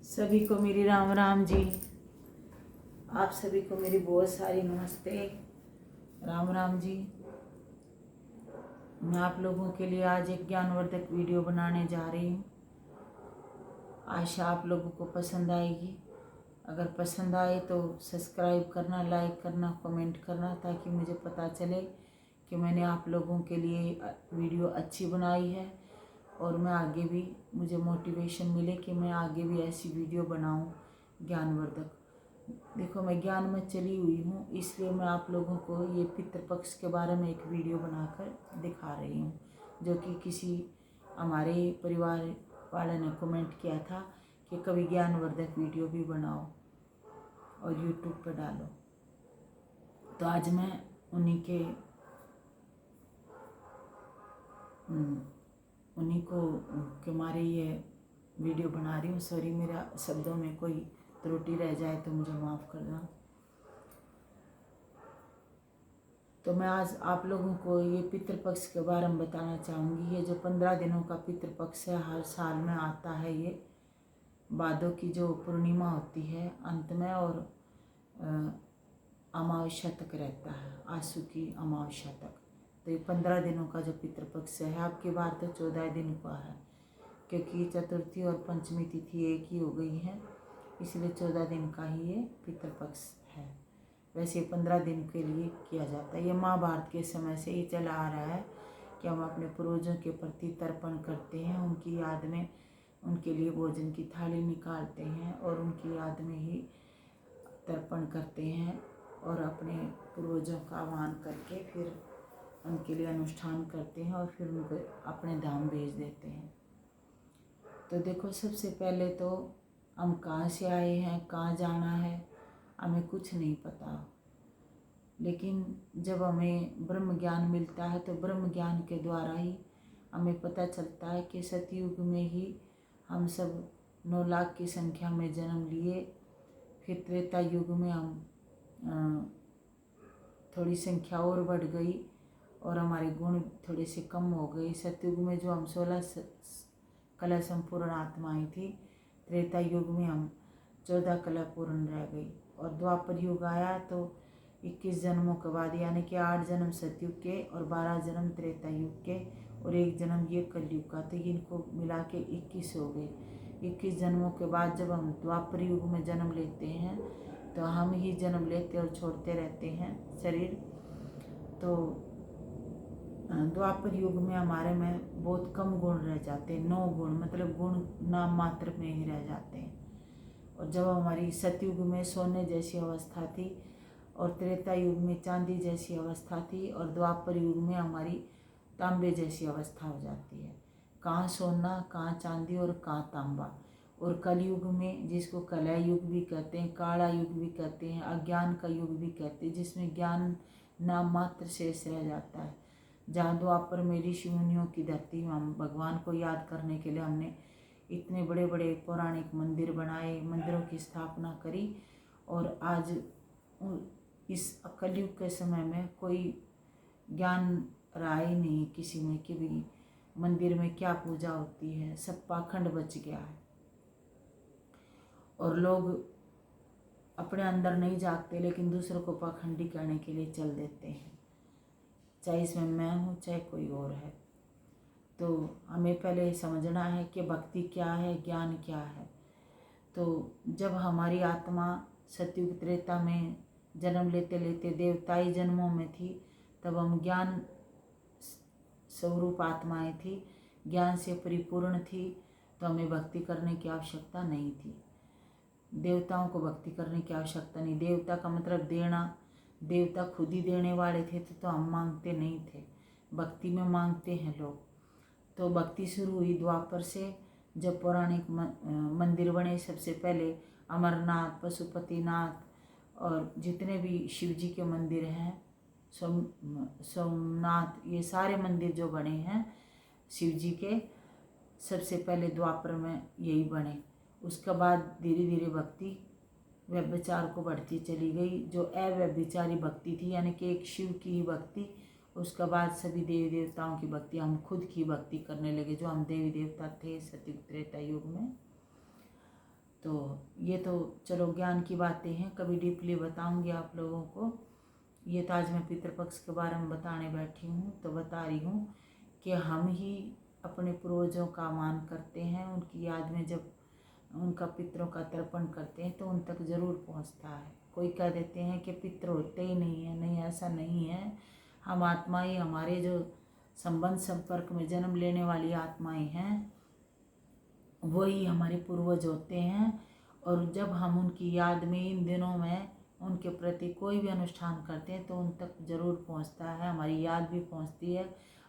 सभी को मेरी राम राम जी। आप सभी को मेरी बहुत सारी नमस्ते। राम राम जी। मैं आप लोगों के लिए आज एक ज्ञानवर्धक वीडियो बनाने जा रही हूँ। आशा आप लोगों को पसंद आएगी। अगर पसंद आए तो सब्सक्राइब करना, लाइक करना, कमेंट करना, ताकि मुझे पता चले कि मैंने आप लोगों के लिए वीडियो अच्छी बनाई है और मैं आगे भी, मुझे मोटिवेशन मिले कि मैं आगे भी ऐसी वीडियो बनाऊं ज्ञानवर्धक। देखो, मैं ज्ञान में चली हुई हूँ, इसलिए मैं आप लोगों को ये पितृपक्ष के बारे में एक वीडियो बनाकर दिखा रही हूँ, जो कि किसी हमारे परिवार वाले ने कमेंट किया था कि कभी ज्ञानवर्धक वीडियो भी बनाओ और यूट्यूब पर डालो। तो आज मैं उन्हीं को के मारे ये वीडियो बना रही हूँ। सॉरी, मेरा शब्दों में कोई त्रुटि रह जाए तो मुझे माफ़ करना। तो मैं आज आप लोगों को ये पितृपक्ष के बारे में बताना चाहूँगी। ये जो 15 दिनों का पितृपक्ष है, हर साल में आता है। ये भादों की जो पूर्णिमा होती है अंत में, और अमावस्या तक रहता है, आसू की अमावस्या तक। तो ये 15 दिनों का जो पितृपक्ष है, आपकी बार तो 14 दिन का है, क्योंकि चतुर्थी और पंचमी तिथि एक ही हो गई है, इसलिए 14 दिन का ही ये पितृपक्ष है। वैसे 15 दिन के लिए किया जाता है। ये महाभारत के समय से ही चला आ रहा है कि हम अपने पूर्वजों के प्रति तर्पण करते हैं, उनकी याद में उनके लिए भोजन की थाली निकालते हैं और उनकी याद में ही तर्पण करते हैं, और अपने पूर्वजों का आह्वान करके फिर उनके लिए अनुष्ठान करते हैं और फिर उनको अपने धाम भेज देते हैं। तो देखो, सबसे पहले तो हम कहाँ से आए हैं, कहाँ जाना है, हमें कुछ नहीं पता। लेकिन जब हमें ब्रह्म ज्ञान मिलता है तो ब्रह्म ज्ञान के द्वारा ही हमें पता चलता है कि सतयुग में ही हम सब 9 लाख की संख्या में जन्म लिए। फिर त्रेता युग में हम थोड़ी संख्या और बढ़ गई और हमारे गुण थोड़े से कम हो गए। सतयुग में जो हम 16 कला संपूर्ण आत्माएं थी, त्रेता युग में हम 14 कला पूर्ण रह गई। और द्वापर युग आया तो 21 जन्मों के बाद, यानी कि 8 जन्म सतयुग के और 12 जन्म त्रेता युग के और 1 जन्म ये कलयुग का, तो इनको मिला के 21 हो गए। 21 जन्मों के बाद जब हम द्वापर युग में जन्म लेते हैं तो हम ही जन्म लेते और छोड़ते रहते हैं शरीर। तो द्वापर युग में हमारे में बहुत कम गुण रह जाते हैं, 9 गुण, मतलब गुण नाम मात्र में ही रह जाते हैं। और जब हमारी सतयुग में सोने जैसी अवस्था थी और त्रेता युग में चांदी जैसी अवस्था थी और द्वापर युग में हमारी तांबे जैसी अवस्था हो जाती है। कहाँ सोना, कहाँ चांदी और कहाँ तांबा। और कलयुग में, जिसको कलह युग भी कहते हैं, काला युग भी कहते हैं, अज्ञान का युग भी कहते हैं, जिसमें ज्ञान नाम मात्र शेष रह जाता है। जहाँ द्वापर में ऋषि मुनियों की धरती में हम भगवान को याद करने के लिए हमने इतने बड़े बड़े पौराणिक मंदिर बनाए, मंदिरों की स्थापना करी, और आज इस कलयुग के समय में कोई ज्ञान रहा ही नहीं किसी में कि भी मंदिर में क्या पूजा होती है। सब पाखंड बच गया है और लोग अपने अंदर नहीं जागते, लेकिन दूसरों को पाखंडी कहने के लिए चल देते हैं, चाहे इसमें मैं हूँ चाहे कोई और है। तो हमें पहले समझना है कि भक्ति क्या है, ज्ञान क्या है। तो जब हमारी आत्मा सतयुग त्रेता में जन्म लेते लेते देवताई जन्मों में थी, तब हम ज्ञान स्वरूप आत्माएं थी, ज्ञान से परिपूर्ण थी, तो हमें भक्ति करने की आवश्यकता नहीं थी। देवताओं को भक्ति करने की आवश्यकता नहीं। देवता का मतलब देना, देवता खुद ही देने वाले थे, तो हम मांगते नहीं थे। भक्ति में मांगते हैं लोग। तो भक्ति शुरू हुई द्वापर से, जब पौराणिक मंदिर बने। सबसे पहले अमरनाथ, पशुपतिनाथ और जितने भी शिव जी के मंदिर हैं, सोमनाथ, ये सारे मंदिर जो बने हैं शिव जी के, सबसे पहले द्वापर में यही बने। उसके बाद धीरे धीरे भक्ति व्यभिचार को बढ़ती चली गई। जो अव्यभिचारी भक्ति थी, यानी कि एक शिव की ही भक्ति, उसके बाद सभी देवी देवताओं की भक्ति, हम खुद की भक्ति करने लगे, जो हम देवी देवता थे सतयुग त्रेता युग में। तो ये तो चलो ज्ञान की बातें हैं, कभी डीपली बताऊंगी आप लोगों को। ये तो आज मैं पितृपक्ष के बारे में बताने बैठी हूँ, तो बता रही हूँ कि हम ही अपने पूर्वजों का मान करते हैं। उनकी याद में जब उनका पितरों का तर्पण करते हैं तो उन तक ज़रूर पहुँचता है। कोई कह देते हैं कि पितर होते ही नहीं है, नहीं, ऐसा नहीं है। हम आत्मा ही, हमारे जो संबंध संपर्क में जन्म लेने वाली आत्माएं हैं, वही हमारे पूर्वज होते हैं। और जब हम उनकी याद में इन दिनों में उनके प्रति कोई भी अनुष्ठान करते हैं तो उन तक ज़रूर पहुंचता है, हमारी याद भी पहुंचती है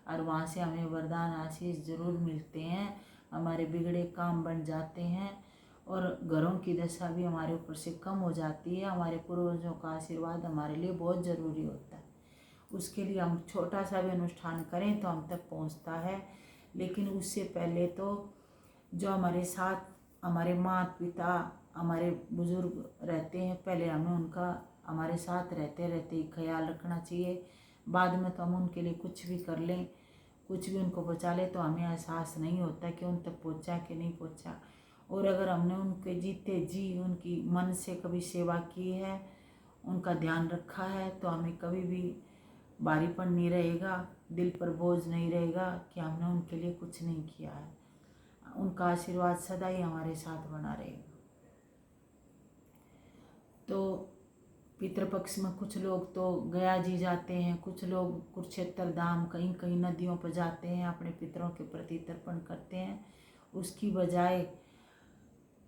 और वहाँ से हमें वरदान आशीष ज़रूर मिलते हैं। हमारे बिगड़े काम बन जाते हैं और घरों की दशा भी हमारे ऊपर से कम हो जाती है। हमारे पूर्वजों का आशीर्वाद हमारे लिए बहुत ज़रूरी होता है। उसके लिए हम छोटा सा भी अनुष्ठान करें तो हम तक पहुँचता है। लेकिन उससे पहले तो जो हमारे साथ हमारे माता पिता, हमारे बुजुर्ग रहते हैं, पहले हमें उनका हमारे साथ रहते रहते ही ख्याल रखना चाहिए। बाद में तो हम उनके लिए कुछ भी कर लें, कुछ भी उनको पहुँचा ले, तो हमें एहसास नहीं होता कि उन तक पहुँचा कि नहीं पहुँचा। और अगर हमने उनके जीते जी उनकी मन से कभी सेवा की है, उनका ध्यान रखा है, तो हमें कभी भी भारीपन नहीं रहेगा, दिल पर बोझ नहीं रहेगा कि हमने उनके लिए कुछ नहीं किया है। उनका आशीर्वाद सदा ही हमारे साथ बना रहेगा। तो पितृपक्ष में कुछ लोग तो गया जी जाते हैं, कुछ लोग कुरुक्षेत्र धाम, कहीं कहीं नदियों पर जाते हैं, अपने पितरों के प्रति तर्पण करते हैं। उसकी बजाय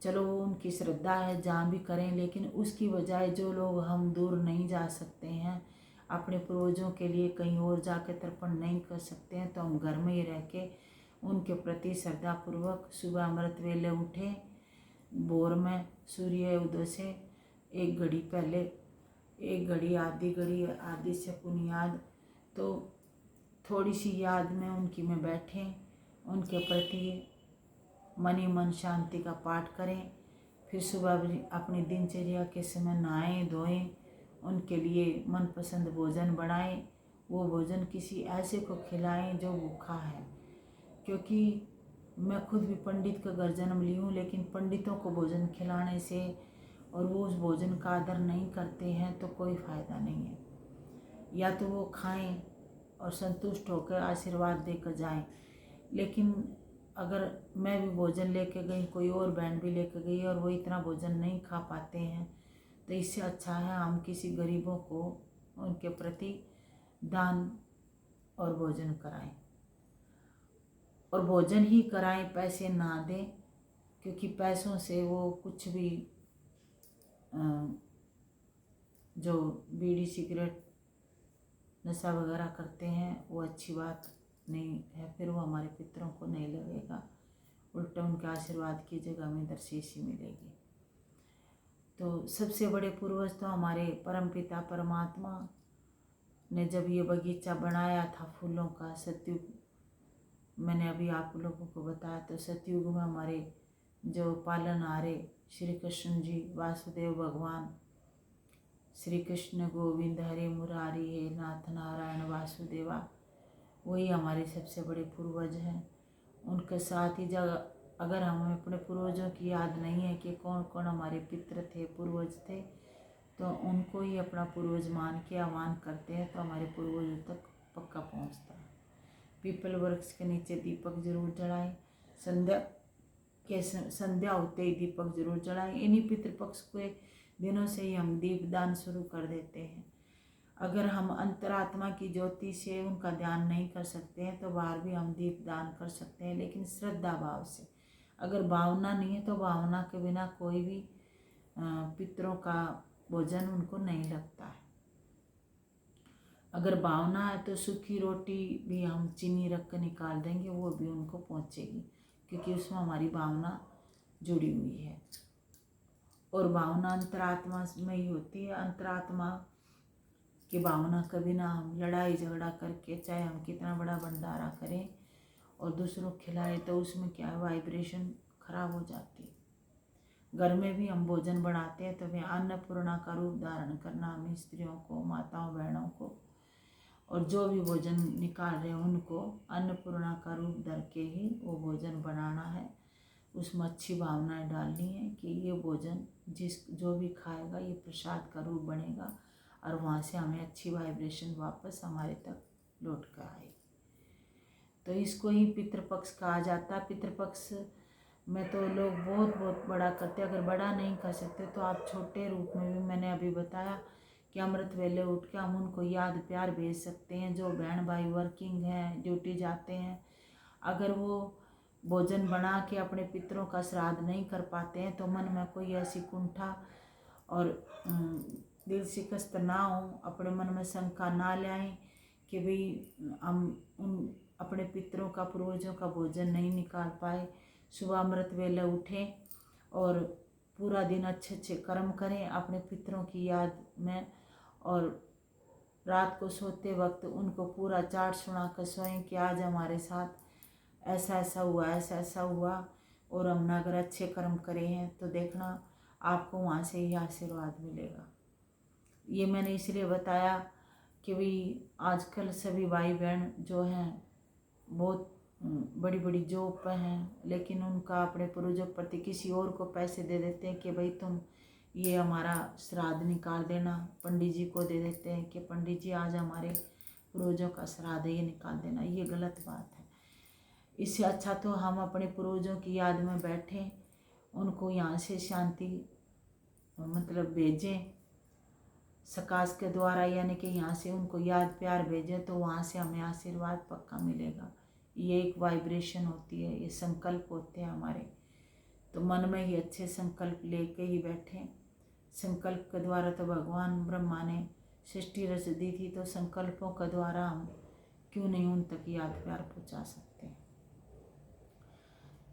चलो वो उनकी श्रद्धा है, जहाँ भी करें, लेकिन उसकी बजाय जो लोग हम दूर नहीं जा सकते हैं, अपने पूर्वजों के लिए कहीं और जाके तर्पण नहीं कर सकते हैं, तो हम घर में ही रह के उनके प्रति श्रद्धापूर्वक सुबह अमृत वेले उठें, भोर में सूर्य उदय से एक घड़ी पहले, एक घड़ी आधी से पुनियाद, तो थोड़ी सी याद में उनकी में बैठें, उनके प्रति मन ही मन शांति का पाठ करें। फिर सुबह अपनी दिनचर्या के समय नहाएं धोएं, उनके लिए मनपसंद भोजन बनाएं। वो भोजन किसी ऐसे को खिलाएं जो भूखा है, क्योंकि मैं खुद भी पंडित का घर जन्म ली हूँ, लेकिन पंडितों को भोजन खिलाने से और वो उस भोजन का आदर नहीं करते हैं तो कोई फ़ायदा नहीं है। या तो वो खाएं और संतुष्ट होकर आशीर्वाद देकर जाएं, लेकिन अगर मैं भी भोजन लेके गई, कोई और बहन भी लेके गई और वो इतना भोजन नहीं खा पाते हैं, तो इससे अच्छा है हम किसी गरीबों को उनके प्रति दान और भोजन कराएं। और भोजन ही कराएं, पैसे ना दें, क्योंकि पैसों से वो कुछ भी जो बीड़ी सिगरेट नशा वगैरह करते हैं वो अच्छी बात नहीं है। फिर वो हमारे पितरों को नहीं लगेगा, उल्टा उनके आशीर्वाद की जगह हमें दरशीसी मिलेगी। तो सबसे बड़े पूर्वज तो हमारे परमपिता परमात्मा ने जब ये बगीचा बनाया था फूलों का, सतयुग, मैंने अभी आप लोगों को बताया, तो सतयुग में हमारे जो पालनहारे श्री कृष्ण जी, वासुदेव भगवान, श्री कृष्ण गोविंद हरे मुरारी हे नाथ नारायण वासुदेवा, वही हमारे सबसे बड़े पूर्वज हैं। उनके साथ ही जब अगर हमें अपने पूर्वजों की याद नहीं है कि कौन कौन हमारे पितर थे, पूर्वज थे, तो उनको ही अपना पूर्वज मान के आह्वान करते हैं तो हमारे पूर्वजों तक पक्का पहुंचता है। पीपल वृक्ष के नीचे दीपक जरूर जलाएं, संध्या होते ही दीपक जरूर जलाएं। इन्हीं पितृपक्ष के दिनों से ही हम दीपदान शुरू कर देते हैं। अगर हम अंतरात्मा की ज्योति से उनका ध्यान नहीं कर सकते हैं तो बाहर भी हम दीपदान कर सकते हैं, लेकिन श्रद्धा भाव से। अगर भावना नहीं है तो भावना के बिना कोई भी पितरों का भोजन उनको नहीं लगता है। अगर भावना है तो सूखी रोटी भी हम चीनी रख कर निकाल देंगे, वो भी उनको पहुंचेगी, क्योंकि उसमें हमारी भावना जुड़ी हुई है। और भावना अंतरात्मा में ही होती है। अंतरात्मा की भावना कभी ना हम लड़ाई झगड़ा करके, चाहे हम कितना बड़ा भंडारा करें और दूसरों को खिलाएं, तो उसमें क्या है, वाइब्रेशन खराब हो जाती है। घर में भी हम भोजन बनाते हैं तो हमें अन्नपूर्णा का रूप धारण करना, हमें स्त्रियों को, माताओं बहनों को, और जो भी भोजन निकाल रहे हैं उनको अन्नपूर्णा का रूप धर के ही वो भोजन बनाना है। उसमें अच्छी भावनाएं डालनी है कि ये भोजन जो भी खाएगा ये प्रसाद का रूप बनेगा और वहाँ से हमें अच्छी वाइब्रेशन वापस हमारे तक लौट कर आएगी। तो इसको ही पितृपक्ष कहा जाता है। पितृपक्ष में तो लोग बहुत बहुत बड़ा करते हैं। अगर बड़ा नहीं कर सकते तो आप छोटे रूप में भी, मैंने अभी बताया कि अमृत वेले उठ के हम उनको याद प्यार भेज सकते हैं। जो बहन भाई वर्किंग हैं, ड्यूटी जाते हैं, अगर वो भोजन बना के अपने पितरों का श्राद्ध नहीं कर पाते हैं तो मन में कोई ऐसी कुंठा और दिल शिकस्त ना हो, अपने मन में शंका ना लाएं कि भाई हम उन अपने पितरों का, पूर्वजों का भोजन नहीं निकाल पाए। सुबह अमृत वेले उठें और पूरा दिन अच्छे अच्छे कर्म करें अपने पितरों की याद में, और रात को सोते वक्त उनको पूरा चार्ट सुना कर सोएं कि आज हमारे साथ ऐसा ऐसा हुआ, ऐसा ऐसा हुआ, और हमने अगर अच्छे कर्म करे हैं तो देखना आपको वहाँ से ही आशीर्वाद मिलेगा। ये मैंने इसलिए बताया कि भाई आजकल सभी भाई बहन जो हैं बहुत बड़ी बड़ी जॉब पर हैं, लेकिन उनका अपने पूर्वजों के प्रति किसी और को पैसे दे देते हैं कि भाई तुम ये हमारा श्राद्ध निकाल देना। पंडित जी को दे देते हैं कि पंडित जी आज हमारे पूर्वजों का श्राद्ध है, ये निकाल देना। ये गलत बात है। इससे अच्छा तो हम अपने पूर्वजों की याद में बैठें, उनको यहाँ से शांति मतलब भेजें सकाश के द्वारा, यानी कि यहाँ से उनको याद प्यार भेजें तो वहाँ से हमें आशीर्वाद पक्का मिलेगा। ये एक वाइब्रेशन होती है, ये संकल्प होते हैं हमारे। तो मन में ही अच्छे संकल्प लेके ही बैठें। संकल्प के द्वारा तो भगवान ब्रह्मा ने सृष्टि रच दी थी, तो संकल्पों के द्वारा हम क्यों नहीं उन तक याद प्यार पहुँचा सकते।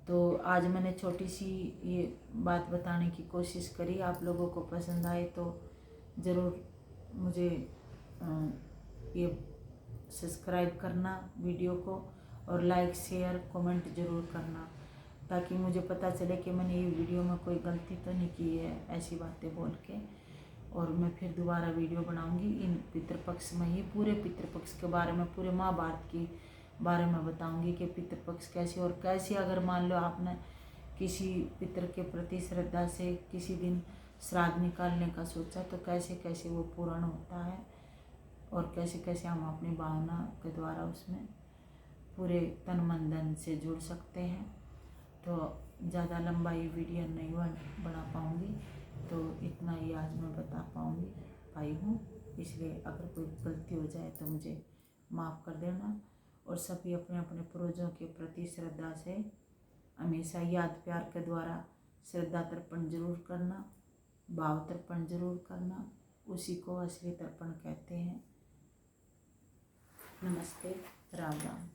तो आज मैंने छोटी सी ये बात बताने की कोशिश करी। आप लोगों को पसंद आए तो ज़रूर मुझे ये सब्सक्राइब करना वीडियो को, और लाइक शेयर कमेंट ज़रूर करना, ताकि मुझे पता चले कि मैंने ये वीडियो में कोई गलती तो नहीं की है ऐसी बातें बोल के। और मैं फिर दोबारा वीडियो बनाऊंगी इन पितृपक्ष में ही, पूरे पितृपक्ष के बारे में, पूरे महाभारत की बारे में बताऊंगी कि पितृपक्ष कैसे, और कैसे अगर मान लो आपने किसी पितृ के प्रति श्रद्धा से किसी दिन श्राद्ध निकालने का सोचा तो कैसे कैसे वो पूर्ण होता है, और कैसे कैसे हम अपनी भावना के द्वारा उसमें पूरे तन मन धन से जुड़ सकते हैं। तो ज़्यादा लंबा ये वीडियो नहीं बना पाऊँगी, तो इतना ही आज मैं बता पाई हूँ। इसलिए अगर कोई गलती हो जाए तो मुझे माफ़ कर देना, और सभी अपने अपने पूर्वजों के प्रति श्रद्धा से हमेशा याद प्यार के द्वारा श्रद्धा तर्पण जरूर करना, भाव तर्पण जरूर करना। उसी को असली तर्पण कहते हैं। नमस्ते, राम राम।